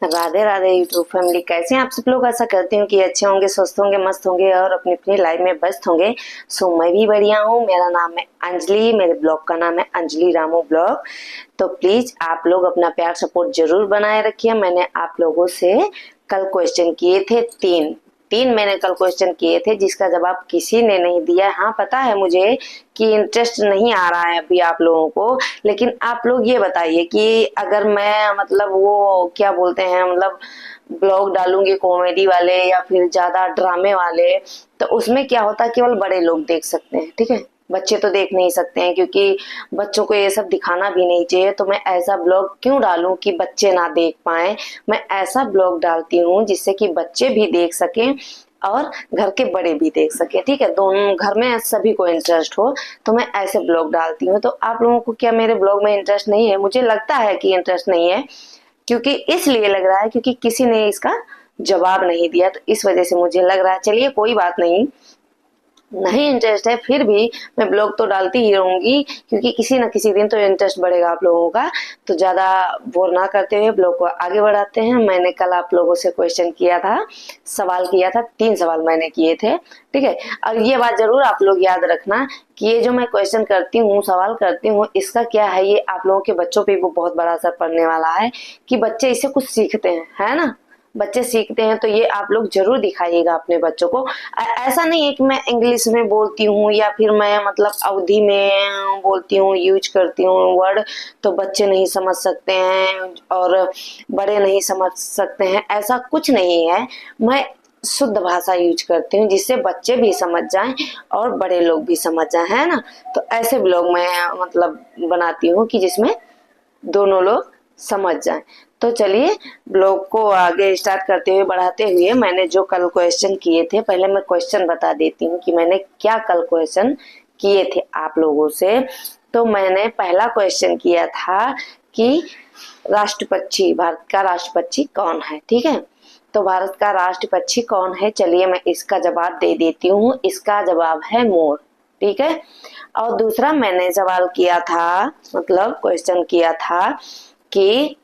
Radhe Radhe YouTube family, कैसे हैं आप सब लोग। आशा करती हूँ कि अच्छे होंगे, स्वस्थ होंगे, मस्त होंगे और अपनी अपनी लाइफ में व्यस्त होंगे। सो मैं भी बढ़िया हूँ। मेरा नाम है अंजलि, मेरे ब्लॉग का नाम है अंजलि रामू ब्लॉग। तो प्लीज आप लोग अपना प्यार सपोर्ट जरूर बनाए रखिए। मैंने आप लोगों से कल क्वेश्चन किए थे तीन तीन मैंने कल क्वेश्चन किए थे, जिसका जवाब किसी ने नहीं दिया। हाँ, पता है मुझे कि इंटरेस्ट नहीं आ रहा है अभी आप लोगों को, लेकिन आप लोग ये बताइए कि अगर मैं मतलब वो क्या बोलते हैं, मतलब ब्लॉग डालूंगी कॉमेडी वाले या फिर ज्यादा ड्रामे वाले, तो उसमें क्या होता है, केवल बड़े लोग देख सकते हैं, ठीक है। बच्चे तो देख नहीं सकते हैं, क्योंकि बच्चों को ये सब दिखाना भी नहीं चाहिए। तो मैं ऐसा ब्लॉग क्यों डालूं कि बच्चे ना देख पाए। मैं ऐसा ब्लॉग डालती हूँ जिससे कि बच्चे भी देख सकें और घर के बड़े भी देख सके, ठीक है। दोनों घर में सभी को इंटरेस्ट हो, तो मैं ऐसे ब्लॉग डालती हूँ। तो आप लोगों को क्या मेरे ब्लॉग में इंटरेस्ट नहीं है? मुझे लगता है कि इंटरेस्ट नहीं है, क्योंकि इसलिए लग रहा है क्योंकि किसी ने इसका जवाब नहीं दिया, तो इस वजह से मुझे लग रहा है। चलिए कोई बात नहीं, नहीं इंटरेस्ट है फिर भी मैं ब्लॉग तो डालती ही रहूंगी, क्योंकि किसी न किसी दिन तो इंटरेस्ट बढ़ेगा आप लोगों का। तो ज्यादा बोर ना करते हुए ब्लॉग को आगे बढ़ाते हैं। मैंने कल आप लोगों से क्वेश्चन किया था, सवाल किया था, 3 सवाल मैंने किए थे, ठीक है। और ये बात जरूर आप लोग याद रखना कि ये जो मैं क्वेश्चन करती हूँ, सवाल करती हूँ, इसका क्या है, ये आप लोगों के बच्चों पे भी बहुत बड़ा असर पड़ने वाला है कि बच्चे इससे कुछ सीखते हैं, है ना। बच्चे सीखते हैं, तो ये आप लोग जरूर दिखाइएगा अपने बच्चों को। ऐसा नहीं है कि मैं इंग्लिश में बोलती हूँ या फिर मैं मतलब अवधि में बोलती हूँ, यूज करती हूँ वर्ड, तो बच्चे नहीं समझ सकते हैं और बड़े नहीं समझ सकते हैं, ऐसा कुछ नहीं है। मैं शुद्ध भाषा यूज करती हूँ जिससे बच्चे भी समझ जाएं और बड़े लोग भी समझ जाएं, है ना। तो ऐसे ब्लॉग मैं मतलब बनाती हूँ कि जिसमें दोनों लोग समझ जाएं। तो चलिए ब्लॉग को आगे स्टार्ट करते हुए, बढ़ाते हुए, मैंने जो कल क्वेश्चन किए थे, पहले मैं क्वेश्चन बता देती हूँ कि मैंने क्या कल क्वेश्चन किए थे आप लोगों से। तो मैंने पहला क्वेश्चन किया था कि राष्ट्र पक्षी, भारत का राष्ट्र पक्षी कौन है, ठीक है। तो भारत का राष्ट्र पक्षी कौन है, चलिए मैं इसका जवाब दे देती हूँ। इसका जवाब है मोर, ठीक है। और दूसरा मैंने सवाल किया था, मतलब क्वेश्चन किया था कि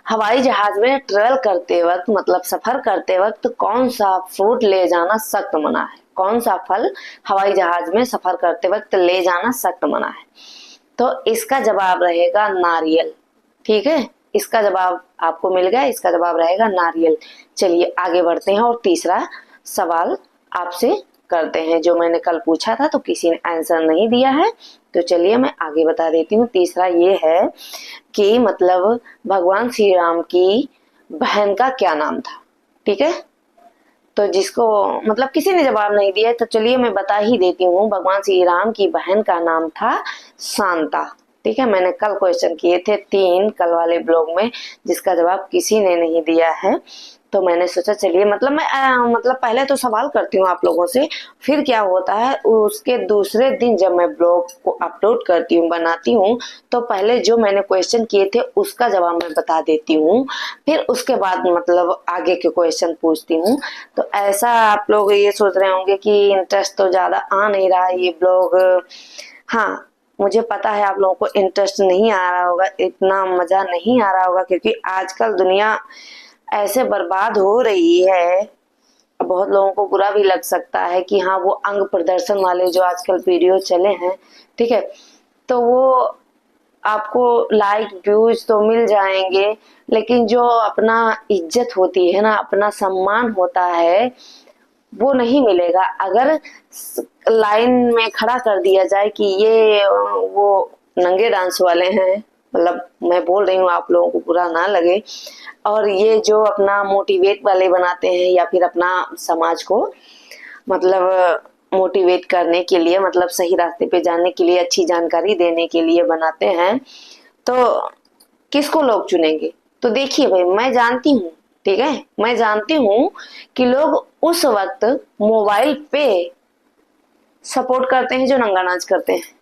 हवाई जहाज में ट्रेवल करते वक्त, मतलब सफर करते वक्त, कौन सा फ्रूट ले जाना सख्त मना है। कौन सा फल हवाई जहाज में सफर करते वक्त ले जाना सख्त मना है। तो इसका जवाब रहेगा नारियल, ठीक है। इसका जवाब आपको मिल गया, इसका जवाब रहेगा नारियल। चलिए आगे बढ़ते हैं और तीसरा सवाल आपसे करते हैं, जो मैंने कल पूछा था तो किसी ने आंसर नहीं दिया है। तो चलिए मैं आगे बता देती हूँ। तीसरा ये है कि मतलब भगवान श्री राम की बहन का क्या नाम था, ठीक है। तो जिसको मतलब किसी ने जवाब नहीं दिया, तो चलिए मैं बता ही देती हूँ। भगवान श्री राम की बहन का नाम था शांता, ठीक है। मैंने कल क्वेश्चन किए थे 3 कल वाले ब्लॉग में, जिसका जवाब किसी ने नहीं दिया है। तो मैंने सोचा चलिए मतलब मैं मतलब पहले तो सवाल करती हूँ आप लोगों से, फिर क्या होता है उसके दूसरे दिन जब मैं ब्लॉग को अपलोड करती हूँ, बनाती हूँ, तो पहले जो मैंने क्वेश्चन किए थे उसका जवाब मैं बता देती हूँ, फिर उसके बाद मतलब आगे के क्वेश्चन पूछती हूँ। तो ऐसा आप लोग ये सोच रहे होंगे कि इंटरेस्ट तो ज्यादा आ नहीं रहा है ये ब्लॉग। हाँ, मुझे पता है आप लोगों को इंटरेस्ट नहीं आ रहा होगा, इतना मजा नहीं आ रहा होगा, क्योंकि आजकल दुनिया ऐसे बर्बाद हो रही है। बहुत लोगों को बुरा भी लग सकता है कि हाँ, वो अंग प्रदर्शन वाले जो आजकल वीडियो चले हैं, ठीक है, तो वो आपको लाइक व्यूज तो मिल जाएंगे, लेकिन जो अपना इज्जत होती है ना, अपना सम्मान होता है, वो नहीं मिलेगा। अगर लाइन में खड़ा कर दिया जाए कि ये वो नंगे डांस वाले हैं, मतलब मैं बोल रही हूँ आप लोगों को बुरा ना लगे, और ये जो अपना मोटिवेट वाले बनाते हैं या फिर अपना समाज को मतलब मोटिवेट करने के लिए, मतलब सही रास्ते पे जाने के लिए, अच्छी जानकारी देने के लिए बनाते हैं, तो किसको लोग चुनेंगे। तो देखिए भाई, मैं जानती हूँ, ठीक है, मैं जानती हूँ कि लोग उस वक्त मोबाइल पे सपोर्ट करते हैं जो नंगा नाच करते हैं,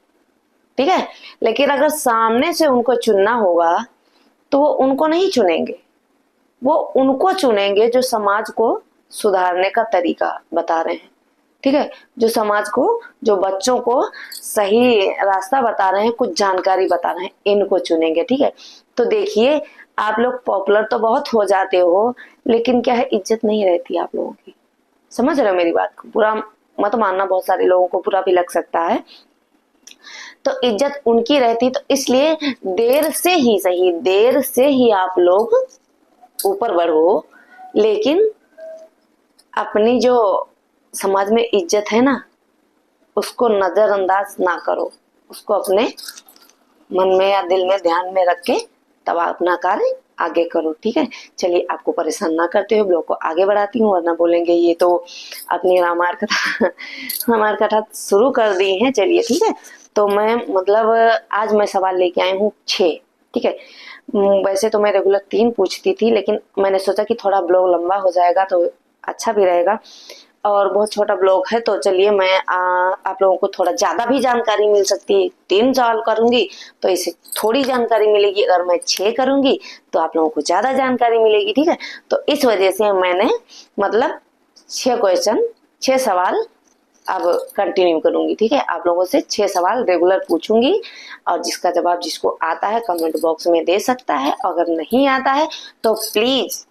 ठीक है। लेकिन अगर सामने से उनको चुनना होगा तो वो उनको नहीं चुनेंगे, वो उनको चुनेंगे जो समाज को सुधारने का तरीका बता रहे हैं, ठीक है, जो समाज को, जो बच्चों को सही रास्ता बता रहे हैं, कुछ जानकारी बता रहे हैं, इनको चुनेंगे। ठीक है, तो देखिए आप लोग पॉपुलर तो बहुत हो जाते हो, लेकिन क्या है, इज्जत नहीं रहती आप लोगों की। समझ रहे हो मेरी बात को? बुरा मत मानना, बहुत सारे लोगों को बुरा भी लग सकता है। तो इज्जत उनकी रहती, तो इसलिए देर से ही सही, देर से ही आप लोग ऊपर बढ़ो, लेकिन अपनी जो समाज में इज्जत है ना, उसको नजरअंदाज ना करो, उसको अपने मन में या दिल में ध्यान में रख के तब अपना कार्य आगे करो। ठीक है, चलिए आपको परेशान ना करते हुए ब्लॉग को आगे बढ़ाती हूँ, वरना बोलेंगे ये तो अपनी रामायण कथा रामायण कथा शुरू कर दी है। चलिए ठीक है, तो मैं मतलब आज मैं सवाल लेके आई हूँ 6। ठीक है, वैसे तो मैं रेगुलर 3 पूछती थी, लेकिन मैंने सोचा कि थोड़ा ब्लॉग लंबा हो जाएगा तो अच्छा भी रहेगा, और बहुत छोटा ब्लॉग है, तो चलिए मैं आप लोगों को थोड़ा ज्यादा भी जानकारी मिल सकती है। 3 सवाल करूंगी तो इससे थोड़ी जानकारी मिलेगी, अगर मैं 6 करूंगी तो आप लोगों को ज्यादा जानकारी मिलेगी। ठीक है, तो इस वजह से मैंने मतलब 6 क्वेश्चन, 6 सवाल अब कंटिन्यू करूंगी। ठीक है, आप लोगों से 6 सवाल रेगुलर पूछूंगी, और जिसका जवाब जिसको आता है कमेंट बॉक्स में दे सकता है, अगर नहीं आता है तो प्लीज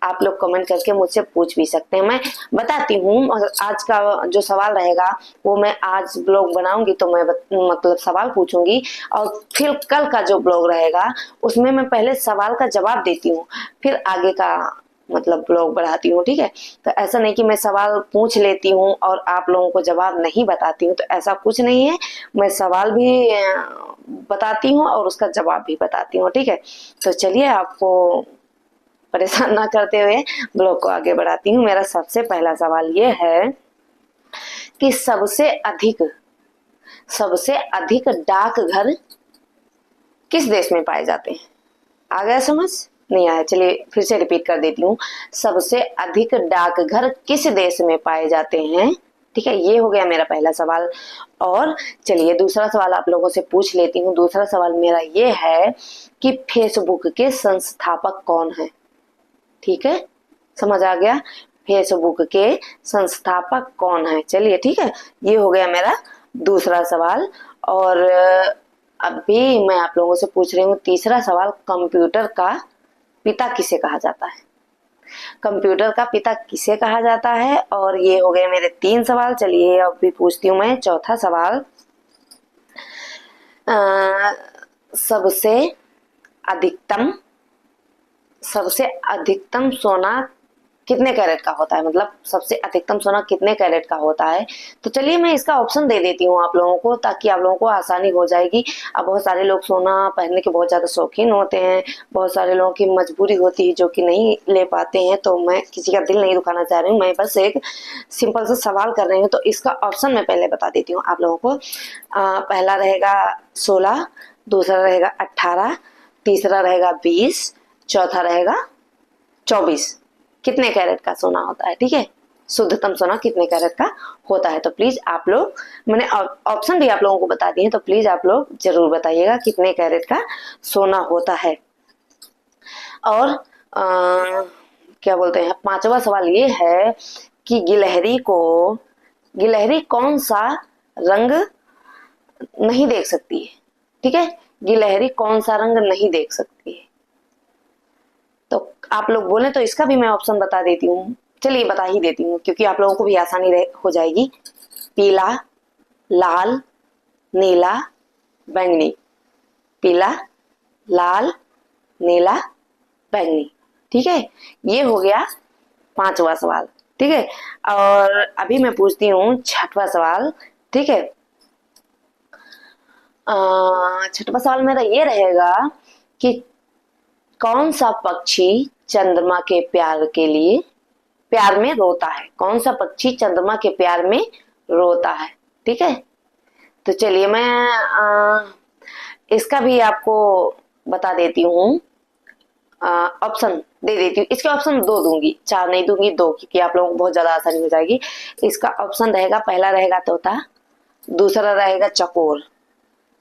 आप लोग कमेंट करके मुझसे पूछ भी सकते हैं, मैं बताती हूँ। आज का जो सवाल रहेगा वो मैं आज ब्लॉग बनाऊंगी तो मैं मतलब सवाल पूछूंगी, और फिर कल का जो ब्लॉग रहेगा उसमें मैं पहले सवाल का जवाब देती हूँ, फिर आगे का मतलब ब्लॉग बढ़ाती हूँ। ठीक है, तो ऐसा नहीं कि मैं सवाल पूछ लेती हूँ और आप लोगों को जवाब नहीं बताती हूँ, तो ऐसा कुछ नहीं है। मैं सवाल भी बताती हूँ और उसका जवाब भी बताती हूँ। ठीक है, तो चलिए आपको परेशान ना करते हुए ब्लॉग को आगे बढ़ाती हूँ। मेरा सबसे पहला सवाल ये है कि सबसे अधिक डाकघर किस देश में पाए जाते हैं? आ गया समझ? नहीं आया? चलिए फिर से रिपीट कर देती हूँ। सबसे अधिक डाकघर किस देश में पाए जाते हैं? ठीक है, ये हो गया मेरा पहला सवाल। और चलिए दूसरा सवाल आप लोगों से पूछ लेती हूँ। दूसरा सवाल मेरा ये है कि फेसबुक के संस्थापक कौन है? ठीक है, समझ आ गया? फेसबुक के संस्थापक कौन है? चलिए ठीक है, ये हो गया मेरा दूसरा सवाल। और अभी मैं आप लोगों से पूछ रही हूँ तीसरा सवाल, कंप्यूटर का पिता किसे कहा जाता है? कंप्यूटर का पिता किसे कहा जाता है? और ये हो गए मेरे 3 सवाल। चलिए अब भी पूछती हूँ मैं चौथा सवाल। सबसे अधिकतम सोना कितने कैरेट का होता है? मतलब सबसे अधिकतम सोना कितने कैरेट का होता है? तो चलिए मैं इसका ऑप्शन दे देती हूँ आप लोगों को, ताकि आप लोगों को आसानी हो जाएगी। अब बहुत सारे लोग सोना पहनने के बहुत ज्यादा शौकीन होते हैं, बहुत सारे लोगों की मजबूरी होती है जो कि नहीं ले पाते हैं, तो मैं किसी का दिल नहीं दुखाना चाह रही हूँ, मैं बस एक सिंपल सा सवाल कर रही हूँ। तो इसका ऑप्शन मैं पहले बता देती हूँ आप लोगों को। पहला रहेगा 16, दूसरा रहेगा 18, तीसरा रहेगा 20, चौथा रहेगा 24। कितने कैरेट का सोना होता है? ठीक है, शुद्धतम सोना कितने कैरेट का होता है? तो प्लीज आप लोग, मैंने ऑप्शन भी आप लोगों को बता दिए, तो प्लीज आप लोग जरूर बताइएगा कितने कैरेट का सोना होता है। और क्या बोलते हैं, 5वां सवाल ये है कि गिलहरी कौन सा रंग नहीं देख सकती है? ठीक है, गिलहरी कौन सा रंग नहीं देख सकती है? तो आप लोग बोले तो इसका भी मैं ऑप्शन बता देती हूँ। चलिए बता ही देती हूँ, क्योंकि आप लोगों को भी आसानी हो जाएगी। पीला, लाल, नीला, बैंगनी। पीला, लाल, नीला, बैंगनी। ठीक है, ये हो गया 5वां सवाल। ठीक है, और अभी मैं पूछती हूँ 6वां सवाल। ठीक है, 6वां सवाल मेरा ये रहेगा कि कौन सा पक्षी चंद्रमा के प्यार में रोता है? कौन सा पक्षी चंद्रमा के प्यार में रोता है? ठीक है, तो चलिए मैं इसका भी आपको बता देती हूँ, ऑप्शन दे देती हूँ। इसके ऑप्शन 2 दूंगी, 4 नहीं दूंगी, 2, क्योंकि आप लोगों को बहुत ज्यादा आसानी हो जाएगी। इसका ऑप्शन रहेगा, पहला रहेगा तोता, दूसरा रहेगा चकोर,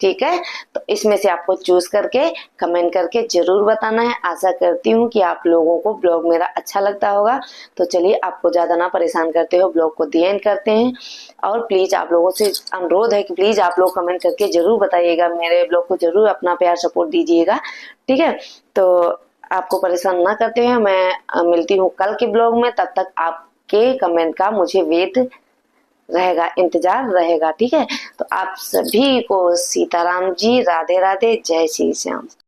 ठीक है, तो इसमें से आपको चूज करके कमेंट करके जरूर बताना है। आशा करती हूँ कि आप लोगों को ब्लॉग मेरा अच्छा लगता होगा। तो चलिए, आपको ज्यादा ना परेशान करते हो, ब्लॉग को दी एंड करते हैं। और प्लीज आप लोगों से अनुरोध है कि प्लीज आप लोग कमेंट करके जरूर बताइएगा, मेरे ब्लॉग को जरूर अपना प्यार सपोर्ट दीजिएगा। ठीक है, तो आपको परेशान ना करते हुए मैं मिलती हूँ कल के ब्लॉग में। तब तक आपके कमेंट का मुझे वेट रहेगा, इंतजार रहेगा। ठीक है, तो आप सभी को सीताराम जी, राधे राधे, जय श्री श्याम।